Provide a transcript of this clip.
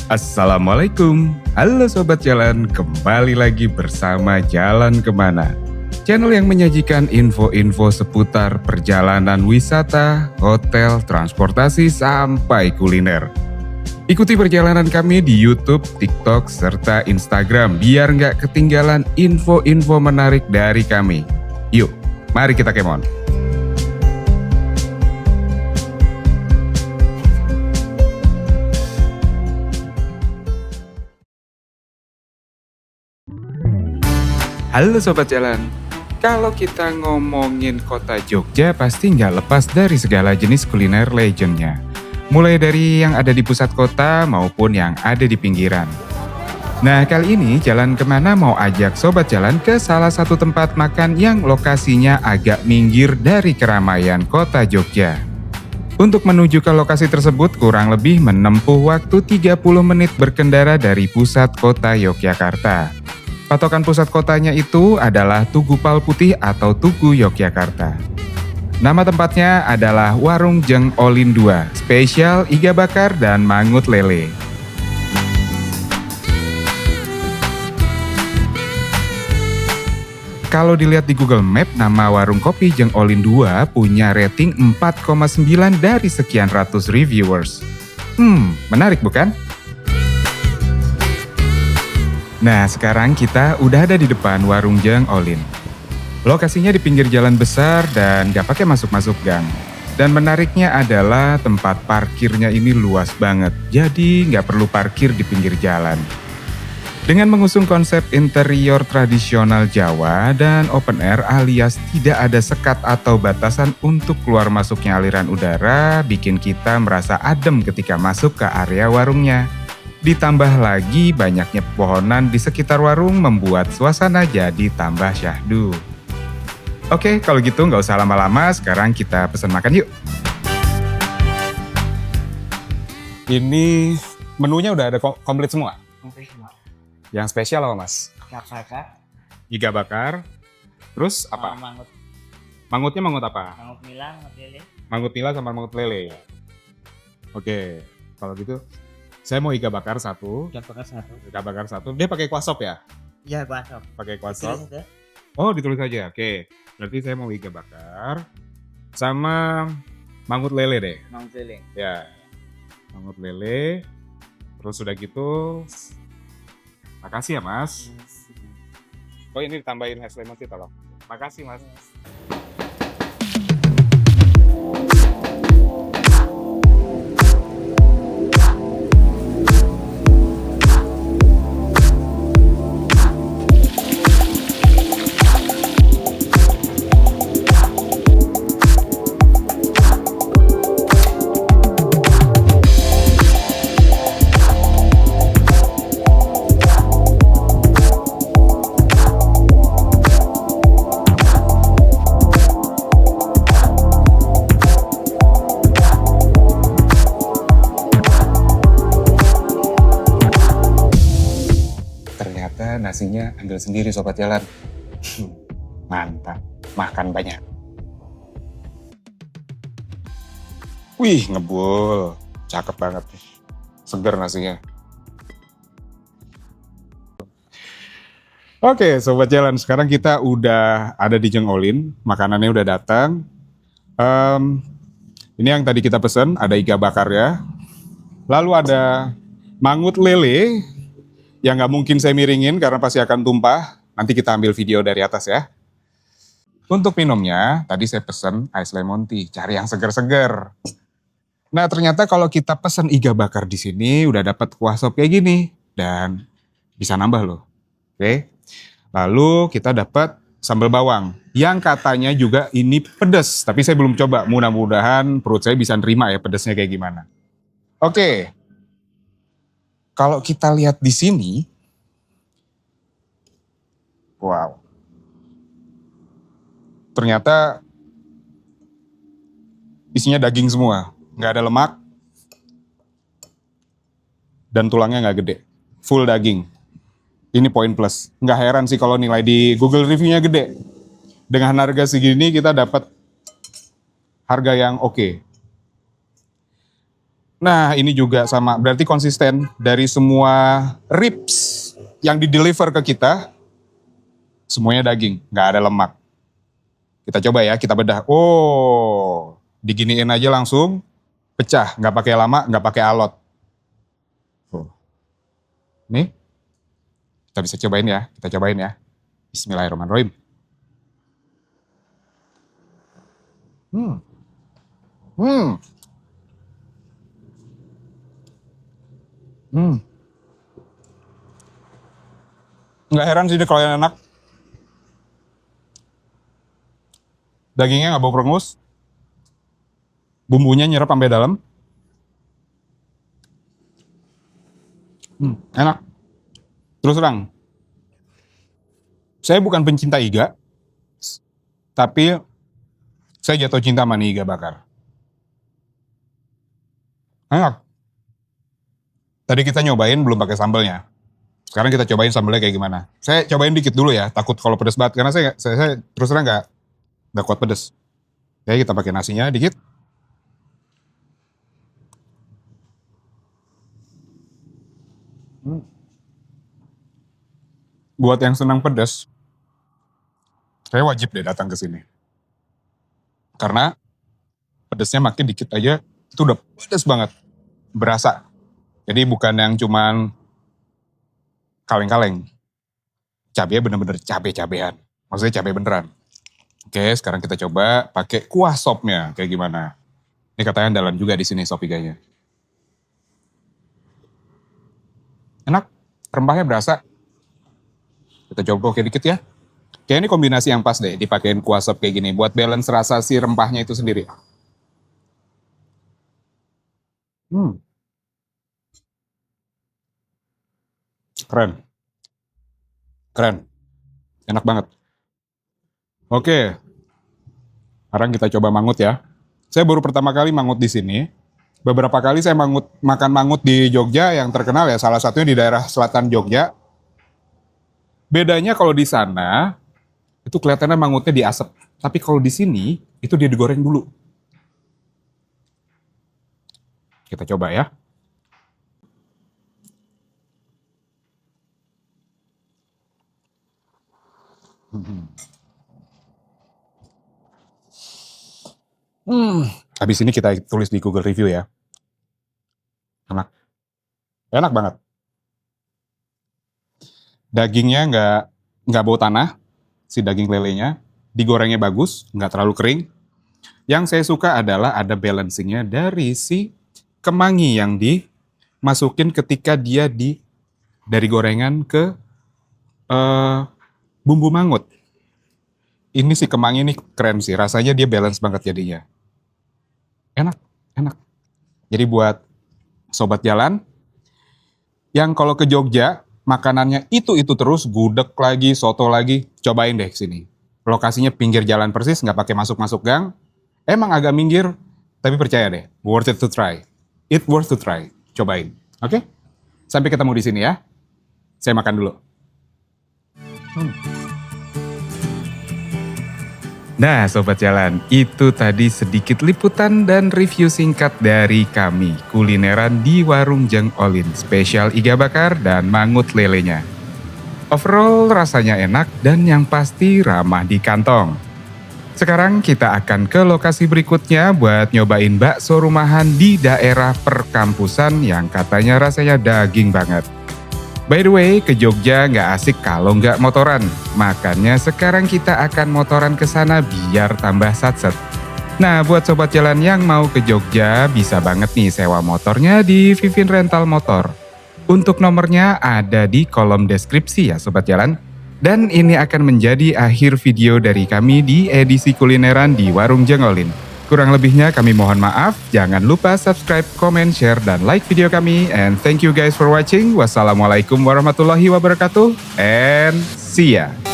Assalamualaikum, halo Sobat Jalan, kembali lagi bersama Jalan Kemana. Channel yang menyajikan info-info seputar perjalanan wisata, hotel, transportasi, sampai kuliner. Ikuti perjalanan kami di YouTube, TikTok, serta Instagram biar nggak ketinggalan info-info menarik dari kami. Yuk, mari kita kemon. Halo Sobat Jalan, kalau kita ngomongin kota Jogja pasti nggak lepas dari segala jenis kuliner legendnya. Mulai dari yang ada di pusat kota maupun yang ada di pinggiran. Nah kali ini Jalan Kemana mau ajak Sobat Jalan ke salah satu tempat makan yang lokasinya agak minggir dari keramaian kota Jogja. Untuk menuju ke lokasi tersebut kurang lebih menempuh waktu 30 menit berkendara dari pusat kota Yogyakarta. Patokan pusat kotanya itu adalah Tugu Pal Putih atau Tugu Yogyakarta. Nama tempatnya adalah Warung Jeng Olin 2, spesial iga bakar dan mangut lele. Kalau dilihat di Google Map, nama warung kopi Jeng Olin 2 punya rating 4,9 dari sekian ratus reviewers. Menarik bukan? Nah, sekarang kita udah ada di depan Warung Jeng Olin. Lokasinya di pinggir jalan besar dan gak pakai masuk-masuk gang. Dan menariknya adalah tempat parkirnya ini luas banget, jadi gak perlu parkir di pinggir jalan. Dengan mengusung konsep interior tradisional Jawa dan open air alias tidak ada sekat atau batasan untuk keluar masuknya aliran udara, bikin kita merasa adem ketika masuk ke area warungnya. Ditambah lagi banyaknya pepohonan di sekitar warung membuat suasana jadi tambah syahdu. Oke, kalau gitu nggak usah lama-lama, sekarang kita pesan makan yuk. Ini menunya udah ada komplit semua? Komplit semua. Yang spesial apa mas? Iga bakar. Iga bakar. Terus apa? Mangut. Mangutnya mangut apa? Mangut nila, mangut lele. Mangut nila sama mangut lele. Oke, kalau gitu saya mau iga bakar satu. Iga bakar satu. Iga bakar satu. Dia pakai kuah sop ya? Iya, kuah sop. Pakai kuah sop. Ditulis aja. Oh, ditulis aja. Oke. Berarti saya mau iga bakar sama mangut lele deh. Mangut lele. Ya. Mangut lele. Terus udah gitu. Makasih ya, Mas. Oh, ini ditambahin es lemon tea tolong. Makasih, Mas. Ternyata nasinya ambil sendiri Sobat Jalan. Mantap, makan banyak. Wih, ngebul. Cakep banget. Seger nasinya. Oke, Sobat Jalan. Sekarang kita udah ada di Jeng Olin. Makanannya udah datang. Ini yang tadi kita pesen, ada iga bakar ya. Lalu ada mangut lele. Yang nggak mungkin saya miringin karena pasti akan tumpah. Nanti kita ambil video dari atas ya. Untuk minumnya, tadi saya pesen ice lemon tea. Cari yang seger-seger. Nah ternyata kalau kita pesen iga bakar di sini udah dapat kuah sop kayak gini. Dan bisa nambah loh. Oke. Lalu kita dapat sambal bawang. Yang katanya juga ini pedas. Tapi saya belum coba. Mudah-mudahan perut saya bisa nerima ya pedasnya kayak gimana. Oke. Kalau kita lihat di sini, wow, ternyata isinya daging semua, nggak ada lemak, dan tulangnya nggak gede, full daging. Ini poin plus. Nggak heran sih kalau nilai di Google reviewnya gede. Dengan harga segini kita dapat harga yang oke. Nah, ini juga sama, berarti konsisten dari semua ribs yang di-deliver ke kita, semuanya daging, nggak ada lemak. Kita coba ya, kita bedah. Oh, diginiin aja langsung, pecah, nggak pakai lama, nggak pakai alot. Tuh. Nih, kita bisa cobain ya, kita cobain ya. Bismillahirrahmanirrahim. Hmm. Hmm. Hmm. Nggak heran sih kalau yang enak. Dagingnya nggak bau perengus. Bumbunya nyerap sampai dalam. Enak. Terus terang, saya bukan pencinta iga, tapi saya jatuh cinta sama nih iga bakar. Enak. Tadi kita nyobain belum pakai sambelnya. Sekarang kita cobain sambelnya kayak gimana. Saya cobain dikit dulu ya, takut kalau pedes banget. Karena saya terus terang nggak kuat pedes. Oke, kita pakai nasinya dikit. Buat yang senang pedas, saya wajib deh datang ke sini. Karena pedesnya makin dikit aja, itu udah pedes banget. Berasa. Jadi bukan yang cuman kaleng-kaleng. Cabenya bener-bener cabe-cabean. Maksudnya cabe beneran. Oke, sekarang kita coba pakai kuah sopnya. Kayak gimana. Ini katanya andalan juga di sini sop iganya. Enak. Rempahnya berasa. Kita coba oke dikit ya. Kayak ini kombinasi yang pas deh. Dipakein kuah sop kayak gini. Buat balance rasa si rempahnya itu sendiri. Keren. Keren. Enak banget. Oke. Sekarang kita coba mangut ya. Saya baru pertama kali mangut di sini. Beberapa kali saya makan mangut di Jogja yang terkenal ya, salah satunya di daerah selatan Jogja. Bedanya kalau di sana itu kelihatannya mangutnya diasap, tapi kalau di sini itu dia digoreng dulu. Kita coba ya. Habis ini kita tulis di Google Review ya. Enak. Enak banget. Dagingnya nggak bau tanah, si daging lelenya. Digorengnya bagus, nggak terlalu kering. Yang saya suka adalah ada balancingnya dari si kemangi yang dimasukin ketika dia dari gorengan ke bumbu mangut. Ini si kemangi ini keren sih, rasanya dia balance banget jadinya. Enak, enak. Jadi buat sobat jalan, yang kalau ke Jogja, makanannya itu terus, gudeg lagi, soto lagi, cobain deh sini. Lokasinya pinggir jalan persis, nggak pakai masuk-masuk gang. Emang agak minggir, tapi percaya deh, worth it to try. It worth to try. Cobain. Oke? Sampai ketemu di sini ya. Saya makan dulu. Nah, Sobat Jalan, itu tadi sedikit liputan dan review singkat dari kami, kulineran di Warung Jeng Olin, spesial iga bakar dan mangut lelenya. Overall rasanya enak dan yang pasti ramah di kantong. Sekarang kita akan ke lokasi berikutnya buat nyobain bakso rumahan di daerah perkampusan yang katanya rasanya daging banget. By the way, ke Jogja nggak asik kalau nggak motoran. Makanya sekarang kita akan motoran ke sana biar tambah satset. Nah, buat sobat jalan yang mau ke Jogja, bisa banget nih sewa motornya di Vivin Rental Motor. Untuk nomornya ada di kolom deskripsi ya sobat jalan. Dan ini akan menjadi akhir video dari kami di edisi kulineran di Warung Jengolin. Kurang lebihnya kami mohon maaf, jangan lupa subscribe, comment, share, dan like video kami. And thank you guys for watching. Wassalamualaikum warahmatullahi wabarakatuh, and see ya.